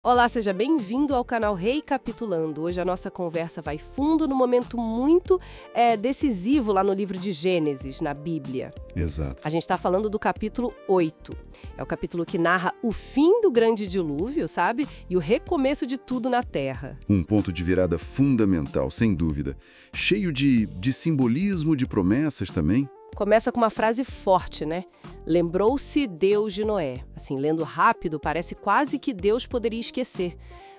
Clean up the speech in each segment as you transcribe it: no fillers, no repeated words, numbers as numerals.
Olá, seja bem-vindo ao canal Recapitulando. Hoje a nossa conversa vai fundo num momento muito decisivo lá no livro de Gênesis, na Bíblia. Exato. A gente está falando do capítulo 8. É o capítulo que narra o fim do grande dilúvio, sabe? E o recomeço de tudo na Terra. Um ponto de virada fundamental, sem dúvida. Cheio de simbolismo, de promessas também. Começa com uma frase forte, né? Lembrou-se Deus de Noé. Assim, lendo rápido, parece quase que Deus poderia esquecer.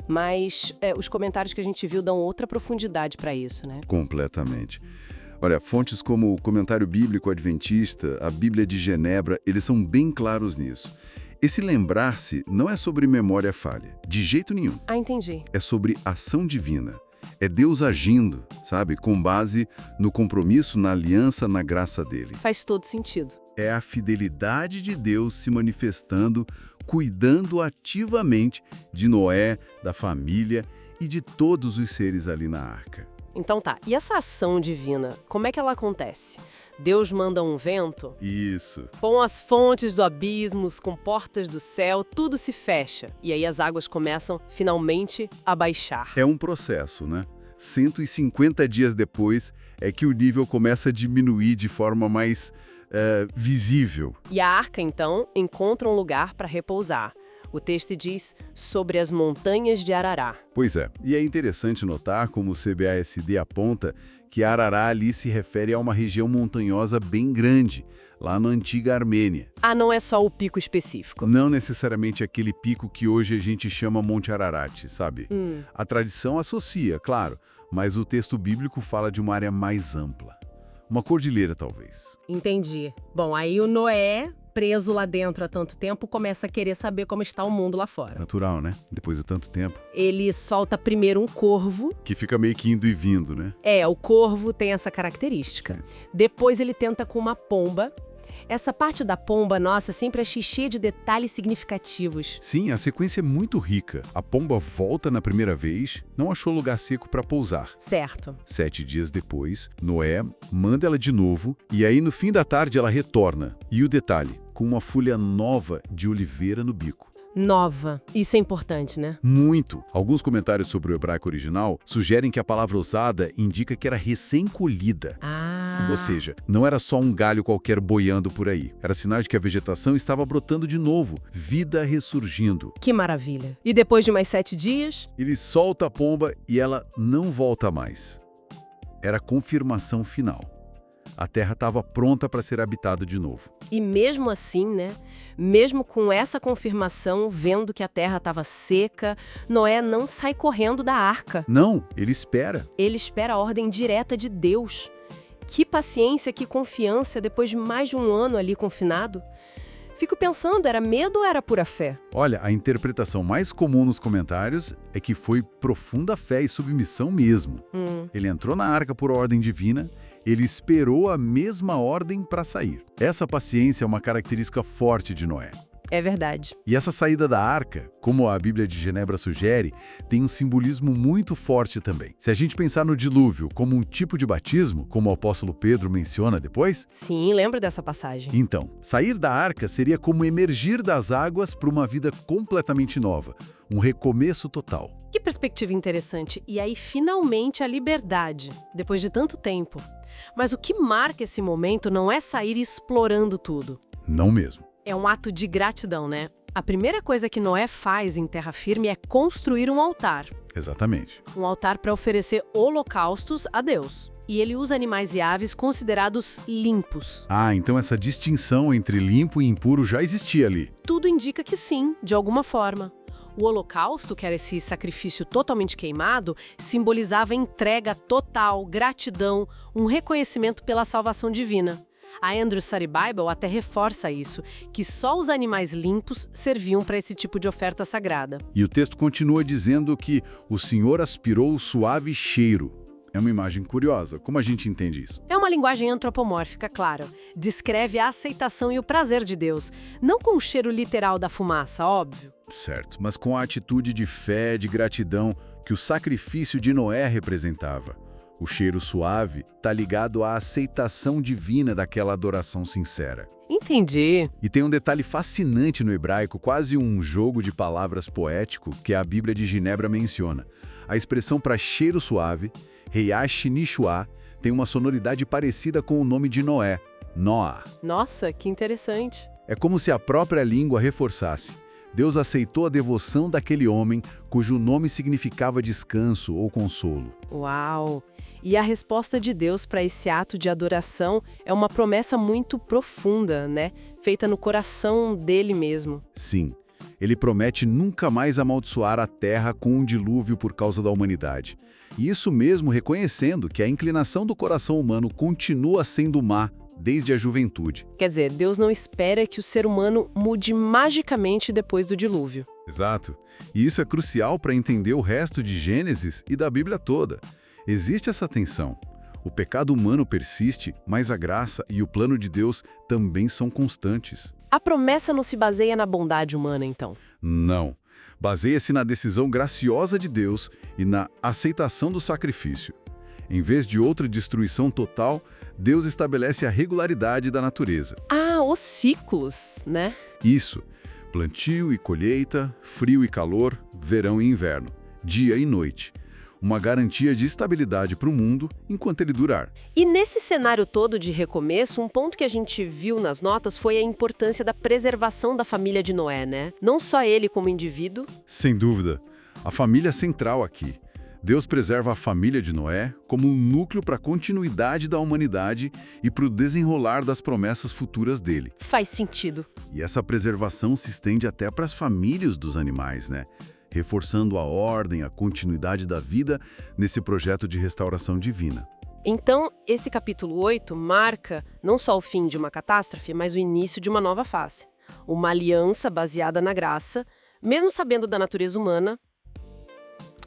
Mas os comentários que a gente viu dão outra profundidade para isso, né? Completamente. Olha, fontes como o Comentário Bíblico Adventista, a Bíblia de Genebra, eles são bem claros nisso. Esse lembrar-se não é sobre memória falha, de jeito nenhum. Ah, entendi. É sobre ação divina. É Deus agindo, sabe? Com base no compromisso, na aliança, na graça dele. Faz todo sentido. É a fidelidade de Deus se manifestando, cuidando ativamente de Noé, da família e de todos os seres ali na arca. Então tá, e essa ação divina, como é que ela acontece? Deus manda um vento? Isso. Com as fontes do abismo, com portas do céu, tudo se fecha. E aí as águas começam, finalmente, a baixar. É um processo, né? 150 dias depois é que o nível começa a diminuir de forma mais visível. E a arca, então, encontra um lugar para repousar. O texto diz sobre as montanhas de Arará. Pois é, e é interessante notar como o CBASD aponta que Arará ali se refere a uma região montanhosa bem grande, lá na antiga Armênia. Ah, não é só o pico específico. Não necessariamente aquele pico que hoje a gente chama Monte Ararat, sabe? A tradição associa, claro, mas o texto bíblico fala de uma área mais ampla. Uma cordilheira, talvez. Entendi. Bom, aí o Noé, preso lá dentro há tanto tempo, começa a querer saber como está o mundo lá fora. Natural, né? Depois de tanto tempo. Ele solta primeiro um corvo. Que fica meio que indo e vindo, né? O corvo tem essa característica. Sim. Depois ele tenta com uma pomba. Essa parte da pomba, nossa, sempre achei cheia de detalhes significativos. Sim, a sequência é muito rica. A pomba volta na primeira vez, não achou lugar seco para pousar. Certo. 7 dias depois, Noé manda ela de novo, e aí no fim da tarde ela retorna. E o detalhe, com uma folha nova de oliveira no bico. Nova. Isso é importante, né? Muito. Alguns comentários sobre o hebraico original sugerem que a palavra usada indica que era recém-colhida. Ou seja, não era só um galho qualquer boiando por aí. Era sinal de que a vegetação estava brotando de novo, vida ressurgindo. Que maravilha. E depois de mais 7 dias? Ele solta a pomba e ela não volta mais. Era a confirmação final. A terra estava pronta para ser habitada de novo. E mesmo assim, né? Mesmo com essa confirmação, vendo que a terra estava seca, Noé não sai correndo da arca. Não, ele espera. Ele espera a ordem direta de Deus. Que paciência, que confiança depois de mais de um ano ali confinado. Fico pensando, era medo ou era pura fé? Olha, a interpretação mais comum nos comentários é que foi profunda fé e submissão mesmo. Ele entrou na arca por ordem divina. Ele esperou a mesma ordem para sair. Essa paciência é uma característica forte de Noé. É verdade. E essa saída da arca, como a Bíblia de Genebra sugere, tem um simbolismo muito forte também. Se a gente pensar no dilúvio como um tipo de batismo, como o apóstolo Pedro menciona depois... Sim, lembro dessa passagem. Então, sair da arca seria como emergir das águas para uma vida completamente nova. Um recomeço total. Que perspectiva interessante. E aí, finalmente, a liberdade, depois de tanto tempo. Mas o que marca esse momento não é sair explorando tudo. Não mesmo. É um ato de gratidão, né? A primeira coisa que Noé faz em terra firme é construir um altar. Exatamente. Um altar para oferecer holocaustos a Deus. E ele usa animais e aves considerados limpos. Ah, então essa distinção entre limpo e impuro já existia ali. Tudo indica que sim, de alguma forma. O holocausto, que era esse sacrifício totalmente queimado, simbolizava entrega total, gratidão, um reconhecimento pela salvação divina. A Andrews Study Bible até reforça isso, que só os animais limpos serviam para esse tipo de oferta sagrada. E o texto continua dizendo que o Senhor aspirou o suave cheiro. É uma imagem curiosa. Como a gente entende isso? É uma linguagem antropomórfica, claro. Descreve a aceitação e o prazer de Deus, não com o cheiro literal da fumaça, óbvio. Certo, mas com a atitude de fé, de gratidão que o sacrifício de Noé representava. O cheiro suave está ligado à aceitação divina daquela adoração sincera. Entendi. E tem um detalhe fascinante no hebraico, quase um jogo de palavras poético, que a Bíblia de Genebra menciona. A expressão para cheiro suave, Reiash Nishua, tem uma sonoridade parecida com o nome de Noé, Noah. Nossa, que interessante. É como se a própria língua reforçasse. Deus aceitou a devoção daquele homem cujo nome significava descanso ou consolo. Uau! E a resposta de Deus para esse ato de adoração é uma promessa muito profunda, né? Feita no coração dele mesmo. Sim, ele promete nunca mais amaldiçoar a terra com um dilúvio por causa da humanidade. E isso mesmo reconhecendo que a inclinação do coração humano continua sendo má desde a juventude. Quer dizer, Deus não espera que o ser humano mude magicamente depois do dilúvio. Exato. E isso é crucial para entender o resto de Gênesis e da Bíblia toda. Existe essa tensão. O pecado humano persiste, mas a graça e o plano de Deus também são constantes. A promessa não se baseia na bondade humana, então? Não. Baseia-se na decisão graciosa de Deus e na aceitação do sacrifício. Em vez de outra destruição total, Deus estabelece a regularidade da natureza. Ah, os ciclos, né? Isso. Plantio e colheita, frio e calor, verão e inverno, dia e noite. Uma garantia de estabilidade para o mundo enquanto ele durar. E nesse cenário todo de recomeço, um ponto que a gente viu nas notas foi a importância da preservação da família de Noé, né? Não só ele como indivíduo. Sem dúvida. A família é central aqui. Deus preserva a família de Noé como um núcleo para a continuidade da humanidade e para o desenrolar das promessas futuras dele. Faz sentido. E essa preservação se estende até para as famílias dos animais, né? Reforçando a ordem, a continuidade da vida nesse projeto de restauração divina. Então, esse capítulo 8 marca não só o fim de uma catástrofe, mas o início de uma nova fase. Uma aliança baseada na graça, mesmo sabendo da natureza humana,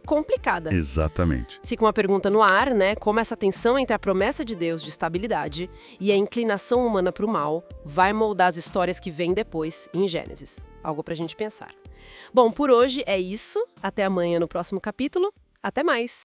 complicada. Exatamente. Fica uma pergunta no ar, né? Como essa tensão entre a promessa de Deus de estabilidade e a inclinação humana para o mal vai moldar as histórias que vêm depois em Gênesis. Algo pra gente pensar. Bom, por hoje é isso. Até amanhã no próximo capítulo. Até mais!